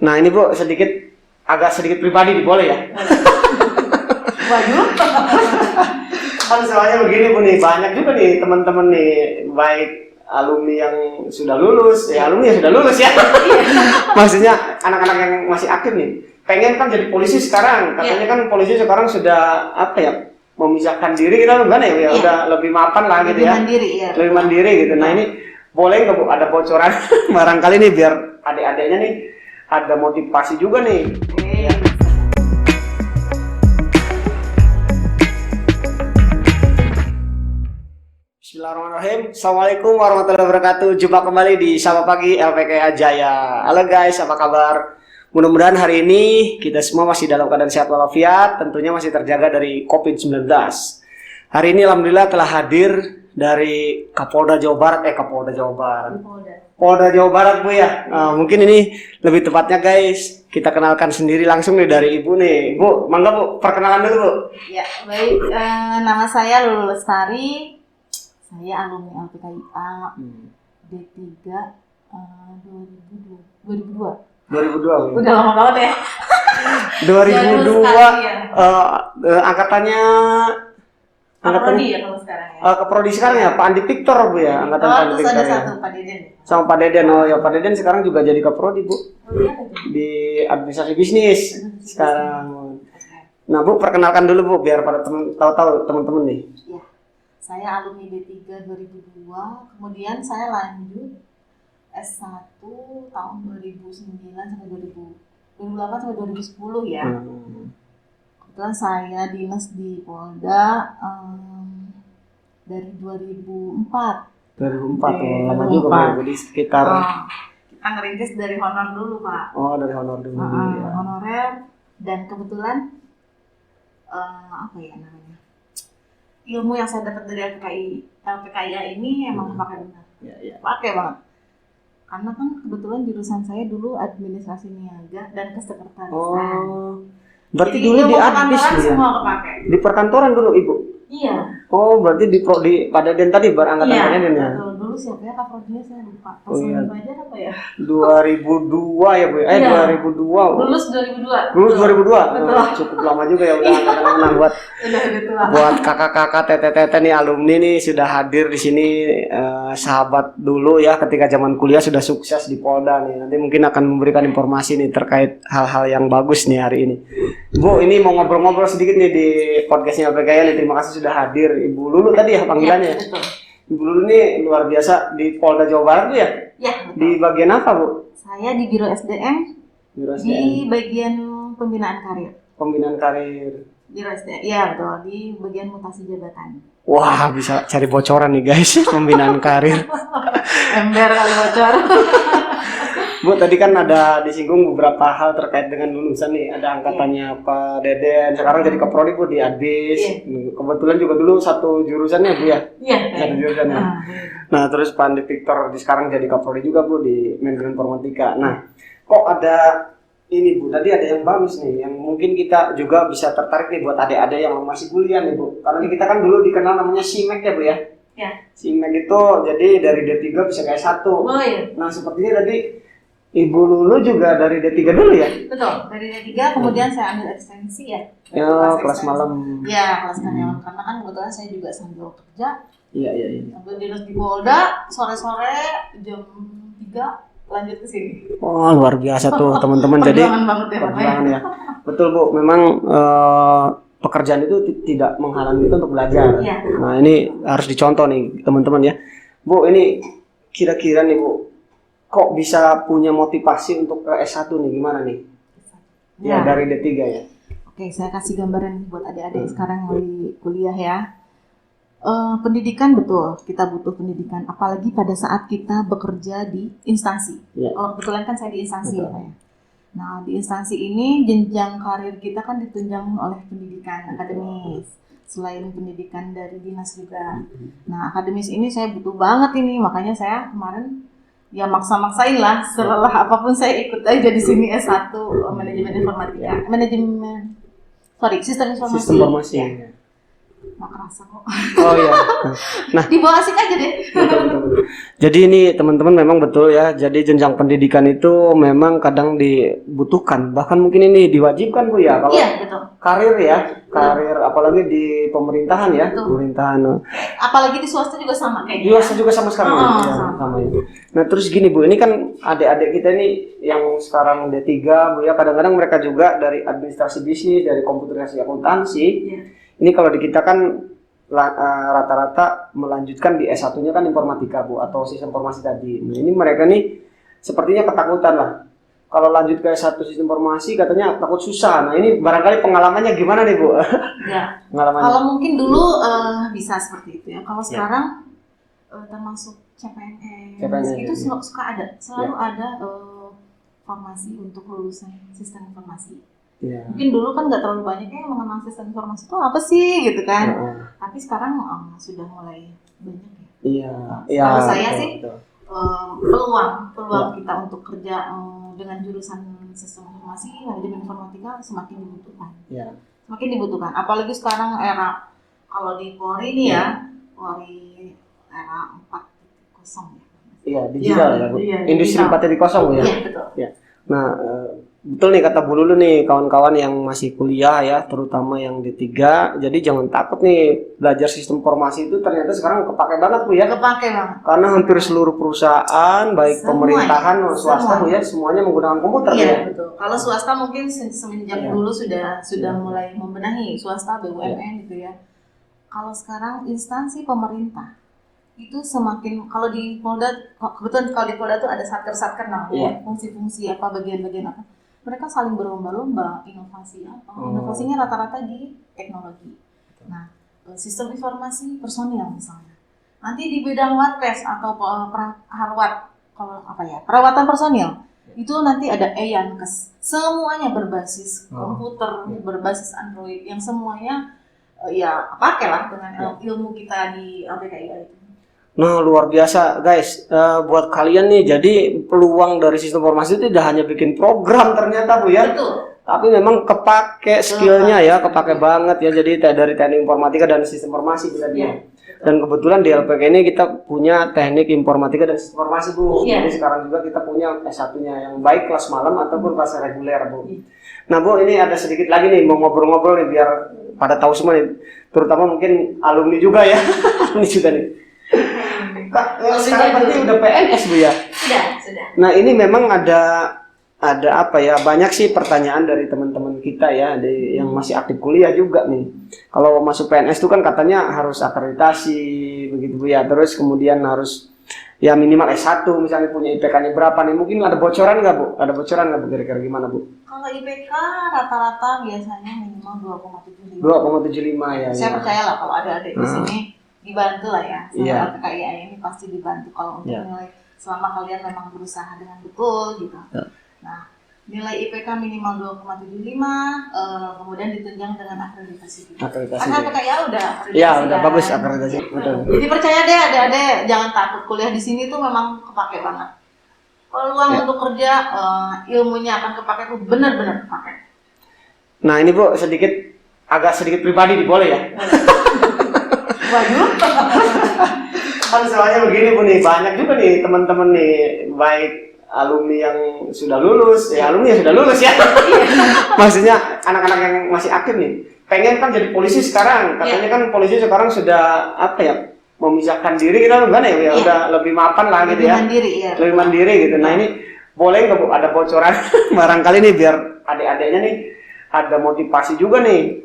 Nah ini Bu agak sedikit pribadi boleh ya? Waduh. Kan soalnya begini Bu nih, banyak juga nih teman-teman nih, baik alumni yang sudah lulus, alumni yang sudah lulus ya. Maksudnya anak-anak yang masih aktif nih, pengen kan jadi polisi sekarang. Katanya kan polisi sekarang sudah apa ya, memisahkan diri kita gimana ya, udah lebih mapan lah gitu ya. Lebih mandiri gitu. Nah ini boleh nggak Bu ada bocoran barangkali nih biar adik-adiknya nih ada motivasi juga nih. Bismillahirrahmanirrahim. Assalamualaikum warahmatullahi wabarakatuh. Jumpa kembali di Sapa Pagi LPKA Jaya. Halo guys, apa kabar? Mudah-mudahan hari ini kita semua masih dalam keadaan sehat walafiat, tentunya masih terjaga dari COVID-19. Hari ini alhamdulillah telah hadir dari Polda Jawa Barat. Polda Jawa Barat Bu ya. Mungkin ini lebih tepatnya guys, kita kenalkan sendiri langsung nih dari Ibu nih. Bu, mangga Bu, perkenalan dulu Bu. Ya, baik. Nama saya Lulu Lestari. Saya alumni LPKIA D3 2002. 2002. Udah lama banget ya. 2002 angkatannya Prodi ya kalau sekarang ya. ke Prodi sekarang ya, Pak Andi Victor Bu ya, angkatan Pak Andi Victor. Ada ya. satu Pak Deden. Sama Pak Deden. Oh ya, Pak Deden sekarang juga jadi ke Prodi Bu. Di administrasi bisnis sekarang. Nah Bu, perkenalkan dulu Bu biar pada tahu teman-teman nih. Ya. Saya alumni D3 2002, kemudian saya lanjut S1 tahun 2009 sampai 2008 sampai 2010 ya. Kebetulan saya dinas di Polda dari 2004. 2004, lama juga Pak. Jadi sekitar kita ngerintis dari honor dulu Pak. Oh, dari honor dulu ya. Honorer, dan kebetulan apa ya namanya? Ilmu yang saya dapat dari LPKIA ini emang pakai benar. Pakai banget. Karena kan kebetulan jurusan saya dulu administrasi niaga dan kesekretarisan. Oh. Berarti jadi, dulu di admis ya? Semua kepake. Di perkantoran dulu Ibu? Iya. Oh, berarti di Pak Deden tadi berangkatan Pak Deden ya? Iya, dulu siapa ya Kak Prodinya saya lupa. Pas belajar apa ya? 2002 ya Bu? 2002. Lulus 2002. Lulus 2002? Betul. Cukup lama juga ya, udah angkatan buat kakak-kakak, tete-tete nih alumni nih sudah hadir di sini, sahabat dulu ya ketika zaman kuliah sudah sukses di Polda nih. Nanti mungkin akan memberikan informasi nih terkait hal-hal yang bagus nih hari ini. Bu, ini mau ngobrol-ngobrol sedikit nih di podcastnya LPKIA nih. Terima kasih sudah hadir Ibu Lulu tadi ya panggilannya. Ya, betul. Ibu Lulu ini luar biasa di Polda Jawa Barat Bu ya? Ya, betul. Di bagian apa Bu? Saya di Biro SDM. Di bagian pembinaan karir. Pembinaan karir. Biro SDM. Iya, betul. Di bagian mutasi jabatan. Wah, bisa cari bocoran nih guys, pembinaan karir. Ember kali bocor. Bu, tadi kan ada disinggung beberapa hal terkait dengan lulusan nih. Ada angkatannya Pak Deden, sekarang jadi Kaprodi Bu di Adbis. Kebetulan juga dulu satu jurusannya Bu ya? Iya. Satu jurusannya. Nah, terus Pak Andi Victor sekarang jadi Kaprodi juga Bu di Manajemen Informatika. Nah, kok ada ini Bu, tadi ada yang bagus nih, yang mungkin kita juga bisa tertarik nih buat adik-adik yang masih kuliah nih Bu. Karena kita kan dulu dikenal namanya SIMEK ya Bu ya? Ya. SIMEK itu jadi dari D3 bisa kayak 1. Oh iya. Nah, sepertinya tadi Ibu Lulu juga dari D3 dulu ya? Betul, dari D3 kemudian saya ambil ekstensi ya. Ya, kelas malam. Ya, kelas malam. Karena kan kebetulan saya juga sambil kerja. Iya. Sambil dinas di Polda, sore-sore jam 3 lanjut ke sini. Oh, luar biasa tuh teman-teman. Jadi perjuangan ya. Betul Bu, memang pekerjaan itu tidak menghalangi kita untuk belajar. Ya. Nah, ini harus dicontoh nih teman-teman ya. Bu, ini kira-kira nih Bu, kok bisa punya motivasi untuk ke S1 nih, gimana nih? Ya, dari D3 ya. Oke, saya kasih gambaran buat adik-adik sekarang yang lagi kuliah ya. Pendidikan betul, kita butuh pendidikan, apalagi pada saat kita bekerja di instansi. Kalau kebetulan kan saya di instansi ya Pak ya. Nah, di instansi ini jenjang karir kita kan ditunjang oleh pendidikan akademis. Selain pendidikan dari dinas juga. Nah, akademis ini saya butuh banget ini, makanya saya kemarin ya maksa-maksain lah, setelah apapun saya ikut aja di sini S1 manajemen informatika, sistem informasi. Sistem informasi. Ya. nggak kerasa kok. Oh iya. Nah, Dibawa asik aja deh. betul. Jadi ini teman-teman memang betul ya. Jadi jenjang pendidikan itu memang kadang dibutuhkan. Bahkan mungkin ini diwajibkan Bu ya kalau Iya betul. karir ya, karir apalagi di pemerintahan ya, Betul. pemerintahan. Apalagi di swasta juga sama kayaknya. Swasta juga sama sekarang ya, Oh, ya, sama. sama ya. Nah terus gini Bu, ini kan adik-adik kita ini yang sekarang D3 Bu ya, kadang-kadang mereka juga dari administrasi bisnis, dari komputerasi akuntansi. Iya. Ini kalau di kita kan rata-rata melanjutkan di S1-nya kan informatika Bu atau sistem informasi tadi. Nah, ini mereka nih sepertinya ketakutan lah. Kalau lanjut ke S1 sistem informasi katanya takut susah. Nah, ini barangkali pengalamannya gimana nih Bu? Ya. Pengalamannya. Kalau mungkin dulu bisa seperti itu ya. Kalau sekarang termasuk CPNS itu suka ada, selalu ada formasi untuk lulusan sistem informasi. Ya. Mungkin dulu kan nggak terlalu banyak yang mengenal sistem informasi itu apa sih gitu kan. Tapi sekarang sudah mulai banyak ya. Iya. Kalau saya betul, sih betul. peluang kita untuk kerja dengan jurusan sistem informasi, manajemen informatika semakin dibutuhkan. Iya. Semakin dibutuhkan. Apalagi sekarang era kalau di Polri ini ya, Polri era 4.0 ya. Iya, digital ya, Bu. Iya, Industri 4.0 Bu ya. Iya, betul. Ya. Nah, betul nih kata Bu Lulu nih, kawan-kawan yang masih kuliah ya, terutama yang D3. Jadi jangan takut nih belajar sistem informasi itu ternyata sekarang kepake banget Bu ya. Kepake banget. Karena hampir seluruh perusahaan, baik Semua, pemerintahan maupun swasta Bu semua. ya, semuanya menggunakan komputer Iya, ya. betul. Kalau swasta mungkin semenjak Iya. dulu sudah Iya. mulai membenahi swasta BUMN gitu ya. Kalau sekarang instansi pemerintah itu semakin, kalau di Polda, kebetulan kalau di Polda tuh ada satker-satker namanya, fungsi-fungsi apa, bagian-bagian apa, mereka saling berlomba-lomba inovasi apa, inovasinya rata-rata di teknologi. Nah, sistem informasi personil misalnya, nanti di bidang Watpes atau Harwat, kalau apa ya, perawatan personil, itu nanti ada Yankes, semuanya berbasis komputer, berbasis Android, yang semuanya ya pakailah dengan ilmu kita di LPKIA itu. Nah, luar biasa guys. Buat kalian nih, jadi peluang dari sistem informasi itu tidak hanya bikin program ternyata Bu ya. Betul. Tapi memang kepake skillnya ya, kepake banget ya. Jadi dari teknik informatika dan sistem informasi bisa dia. Dan kebetulan di LPK ini kita punya teknik informatika dan sistem informasi Bu. Jadi sekarang juga kita punya S1-nya yang baik kelas malam ataupun kelas reguler Bu. Nah Bu, ini ada sedikit lagi nih mau ngobrol-ngobrol nih biar pada tahu semua nih. Terutama mungkin alumni juga ya. Ini juga nih. Kak, sekarang berarti udah PNS Bu ya? Sudah. Nah ini memang ada apa ya, banyak sih pertanyaan dari teman-teman kita ya, yang masih aktif kuliah juga nih. Kalau masuk PNS itu kan katanya harus akreditasi begitu Bu ya, terus kemudian harus ya minimal S1 misalnya, punya IPK-nya berapa nih, mungkin ada bocoran nggak Bu? Ada bocoran nggak Bu, kira-kira gimana Bu? Kalau IPK rata-rata biasanya minimal 2,75. 2,75 ya. Saya ya. percaya lah kalau ada adik di sini dibantu lah ya sama Iya. LPKIA ini, pasti dibantu kalau untuk Iya. nilai, selama kalian memang berusaha dengan betul gitu. Ya. Nah, nilai IPK minimal 2,75, kemudian ditunjang dengan akreditasi. Akreditasi. Karena LPKIA udah akreditasi. Iya, udah kan? bagus akreditasi. Betul. Jadi percaya deh adik-adik, jangan takut, kuliah di sini tuh memang kepake banget. Peluang untuk kerja, ilmunya akan kepake tuh benar-benar kepake. Nah ini Bu, agak sedikit pribadi boleh ya? Waduh. Kan soalnya begini Bu nih, banyak juga nih teman-teman nih, baik alumni yang sudah lulus, alumni yang sudah lulus ya. Maksudnya anak-anak yang masih aktif nih, pengen kan jadi polisi sekarang. Katanya kan polisi sekarang sudah apa ya, memisahkan diri kita gimana ya, udah lebih mapan lah gitu ya. Lebih mandiri gitu. Nah ini boleh nggak Bu ada bocoran barangkali nih biar adik-adiknya nih ada motivasi juga nih.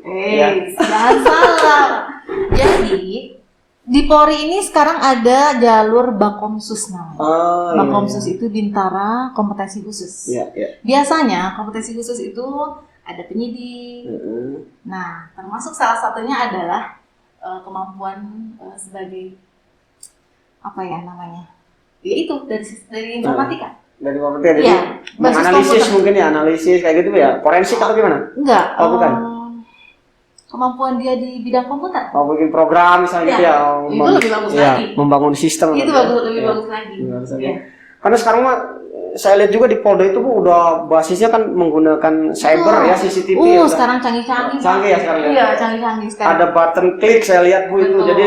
Jangan salah. Jadi di Polri ini sekarang ada jalur Bakomsus namanya. Bakomsus itu Bintara Kompetensi Khusus. Biasanya kompetensi khusus itu ada penyidik. Nah, termasuk salah satunya adalah kemampuan sebagai apa ya namanya? Ya itu dari informatika. Dari informatika, jadi analisis mungkin ya, analisis kayak gitu ya, forensik atau gimana? Enggak. Bukan. Kemampuan dia di bidang komputer. Bikin program misalnya gitu ya. Itu lebih bagus lagi. Membangun sistem. Itu lebih bagus lagi. Karena sekarang mah saya lihat juga di Polda itu Bu udah basisnya kan menggunakan cyber ya, CCTV. Sekarang canggih-canggih. Canggih ya sekarang. Iya, canggih-canggih sekarang. Ada button klik saya lihat Bu itu. Jadi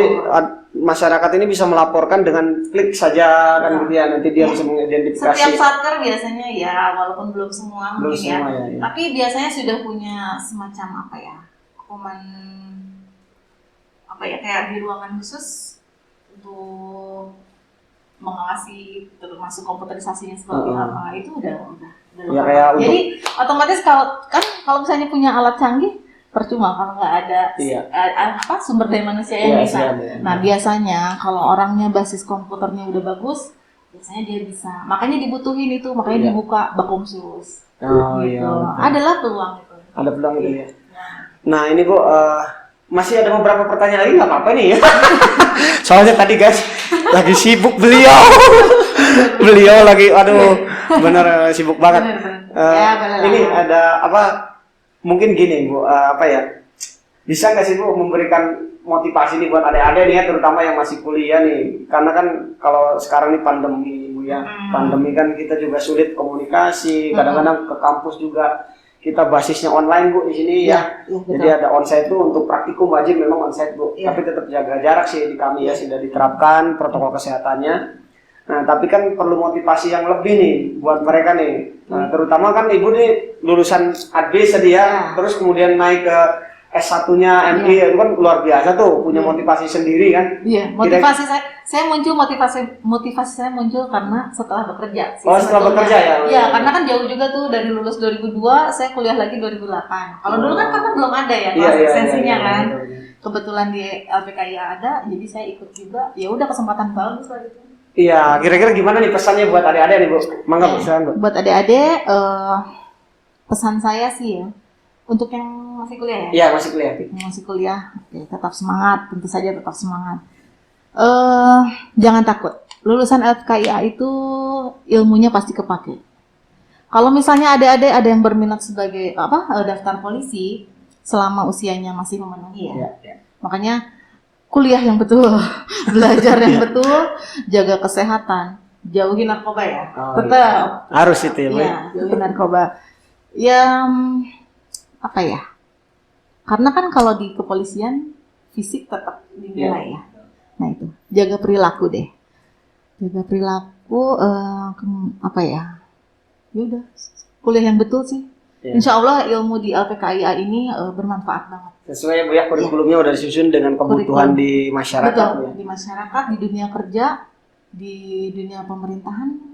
masyarakat ini bisa melaporkan dengan klik saja kan gitu ya, nanti dia bisa mengidentifikasi. Setiap satker biasanya ya, walaupun belum semua belum mungkin semua, ya. ya. Tapi biasanya sudah punya semacam apa ya? Kayak di ruangan khusus untuk mengawasi termasuk komputerisasinya seperti apa, itu udah ya, kayak jadi otomatis kalau misalnya punya alat canggih percuma kalau nggak ada sumber daya manusia yang bisa. Nah biasanya kalau orangnya basis komputernya udah bagus, biasanya dia bisa. Makanya dibutuhin itu, makanya dibuka Bakomsus. Gitu. Adalah peluang itu. Ada peluang itu ya. Nah ini Bu, masih ada beberapa pertanyaan lagi, nggak apa-apa nih ya. Soalnya tadi guys lagi sibuk beliau lagi, aduh bener sibuk banget. Ini ada apa? Mungkin gini Bu, bisa nggak sih Bu memberikan motivasi nih buat adik-adik nih ya, terutama yang masih kuliah nih, karena kan kalau sekarang nih pandemi Bu ya, pandemi kan kita juga sulit komunikasi, kadang-kadang ke kampus juga kita basisnya online Bu di sini ya. Jadi ada onsite tuh untuk praktikum wajib memang onsite Bu, tapi tetap jaga jarak sih di kami ya, sudah diterapkan protokol kesehatannya. Nah, tapi kan perlu motivasi yang lebih nih buat mereka nih. Nah, terutama kan Ibu nih lulusan AD sedia, terus kemudian naik ke S1-nya MI, itu kan luar biasa tuh, punya motivasi sendiri kan. Iya, motivasi motivasi saya muncul karena setelah bekerja. Setelah bekerja ya? Iya, karena kan jauh juga tuh, dari lulus 2002, saya kuliah lagi 2008. Kalau dulu kan belum ada ya kelas ekstensinya kan. Kebetulan di LPKIA ada, jadi saya ikut juga. Ya udah, kesempatan bagus lah itu. Iya, kira-kira gimana nih pesannya buat adik-adik nih Bu? Mangga Bu. Buat adik-adik, pesan saya sih ya, untuk yang masih kuliah ya? Iya, masih kuliah. Yang masih kuliah, tetap semangat, tentu saja tetap semangat. Jangan takut, lulusan LPKIA itu ilmunya pasti kepake. Kalau misalnya adik-adik ada yang berminat sebagai daftar polisi, selama usianya masih memenuhi ya. Makanya kuliah yang betul, belajar yang betul, jaga kesehatan, jauhi narkoba ya. Tetap harus itu ya. Iya, jauhi narkoba. Ya karena kan kalau di kepolisian fisik tetap dinilai ya. Nah itu, jaga perilaku deh. Jaga perilaku, ya udah, kuliah yang betul sih. Insya Allah ilmu di LPKIA ini bermanfaat banget. Sesuai Bu ya, kurikulumnya udah disusun dengan kebutuhan di masyarakat. Betul, di masyarakat, di dunia kerja, di dunia pemerintahan.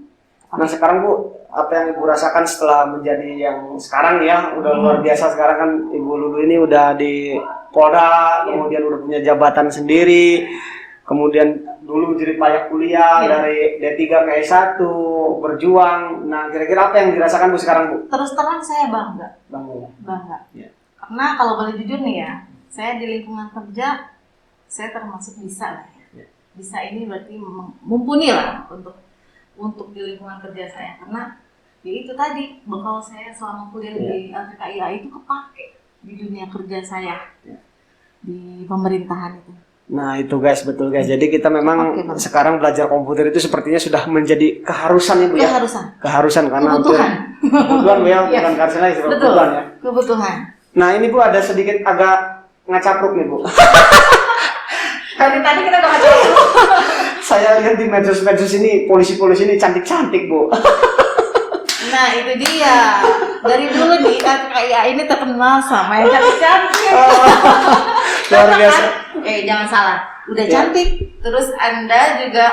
Nah sekarang Bu, apa yang Ibu rasakan setelah menjadi yang sekarang ya, udah luar biasa sekarang kan Ibu Lulu ini udah di Polda, kemudian udah punya jabatan sendiri, kemudian dulu jadi payah kuliah dari D3 ke S1, berjuang. Nah kira-kira apa yang dirasakan Bu sekarang Bu? Terus terang saya bangga. Bangga. Ya. Karena kalau boleh jujur nih ya, saya di lingkungan kerja, saya termasuk bisa lah ya. Bisa ini berarti mumpuni lah untuk di lingkungan kerja saya, karena ya itu tadi bekal saya selama kuliah di LPKIA itu kepake di dunia kerja saya di pemerintahan itu. Nah itu guys, betul guys. Jadi kita memang sekarang belajar komputer itu sepertinya sudah menjadi keharusan ya Bu ya. Keharusan karena kebutuhan Bu ya, bukan keharusan lagi, kebutuhan ya. Kebutuhan. Nah ini Bu ada sedikit agak ngacapruk nih Bu. Tadi kita udah ngacapruk. Saya lihat di medsos ini polisi-polisi ini cantik-cantik Bu. Nah itu dia, dari dulu di LPKIA ini terkenal sama yang cantik-cantik. Luar biasa. Jangan salah, udah cantik, terus Anda juga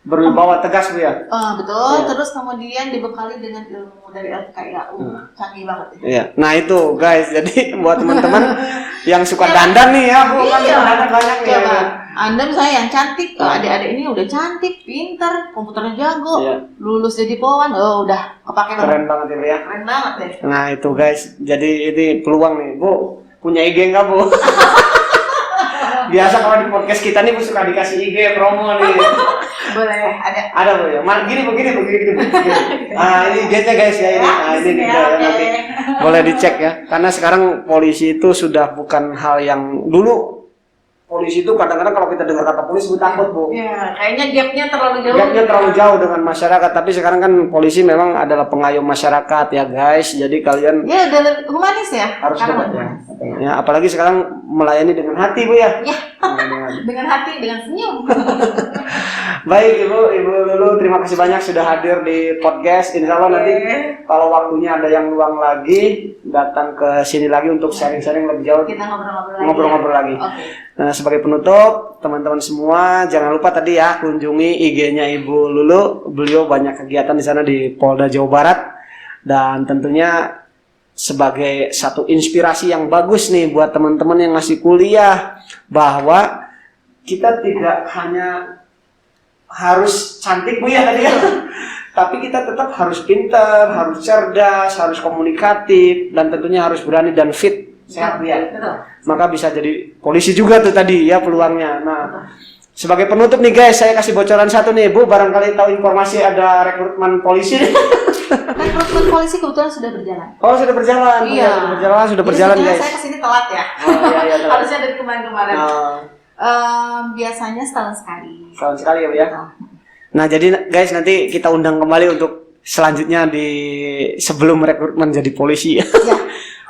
berwibawa tegas Bu ya. Betul. Terus kemudian dibekali dengan ilmu dari LPKIA, canggih banget. Iya. Nah itu guys, jadi buat teman-teman yang suka dandan nih ya Bu, kan dandan banyak nih. Anda misalnya yang cantik, adik-adik ini udah cantik, pintar, komputernya jago, lulus jadi polwan, udah kepake banget. Keren banget ya Bu ya. Keren banget deh. Nah itu guys, jadi ini peluang nih Bu, punya IG nggak Bu? Biasa kalau di podcast kita nih Bu suka dikasih IG promo nih. Boleh, ada Bu ya. Gini Bu. Ini IG-nya guys ya ini. Ini juga ya, nanti boleh dicek ya. Karena sekarang polisi itu sudah bukan hal yang dulu polisi itu kadang-kadang kalau kita dengar kata polisi gue takut, Bu. Iya, kayaknya gapnya terlalu jauh. Gapnya terlalu jauh dengan masyarakat, tapi sekarang kan polisi memang adalah pengayom masyarakat ya guys. Jadi kalian ya udah lebih humanis ya. harus Karena dapat ya. Apalagi sekarang melayani dengan hati, Bu ya. ya. Dengan hati, dengan senyum. Baik Ibu Lulu, terima kasih banyak sudah hadir di podcast. Insya Allah nanti kalau waktunya ada yang luang lagi, datang ke sini lagi untuk sharing-sharing lebih jauh. Kita ngobrol-ngobrol lagi. Oke. Nah, sebagai penutup, teman-teman semua jangan lupa tadi ya kunjungi IG-nya Ibu Lulu. Beliau banyak kegiatan di sana di Polda Jawa Barat dan tentunya sebagai satu inspirasi yang bagus nih buat teman-teman yang masih kuliah bahwa kita tidak hanya harus cantik Bu ya tadi ya. Tapi kita tetap harus pintar, harus cerdas, harus komunikatif dan tentunya harus berani dan fit. Sehat ya. Maka bisa jadi polisi juga tuh tadi ya peluangnya. Nah, sebagai penutup nih guys, saya kasih bocoran satu nih Bu, barangkali tahu informasi ada rekrutmen polisi nih. Rekrutmen polisi kebetulan sudah berjalan. Oh, sudah berjalan. Iya. Sudah berjalan guys. Saya kesini telat ya. Oh iya telat. Harusnya dari kemarin-kemarin. Biasanya setahun sekali. Setahun sekali ya Bu ya. Nah, jadi guys nanti kita undang kembali untuk selanjutnya di sebelum rekrutmen jadi polisi. Ya.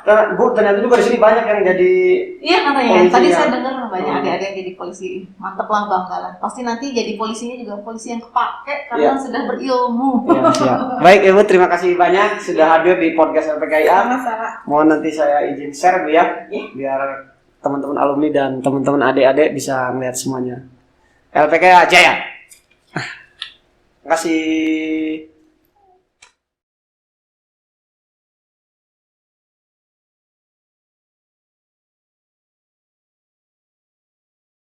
Nah, Bu, ternyata juga di sini banyak yang jadi iya katanya. polisi, Tadi ya. saya dengar banyak adik-adik yang jadi polisi. Mantep lah banggalan. Pasti nanti jadi polisinya juga polisi yang kepake karena sudah berilmu. Ya, siap. Baik Ibu, terima kasih banyak sudah hadir di podcast LPKIA. Sama-sama. Mohon nanti saya izin share Bu ya, biar teman-teman alumni dan teman-teman adik-adik bisa melihat semuanya. LPKIA Jaya. Terima kasih.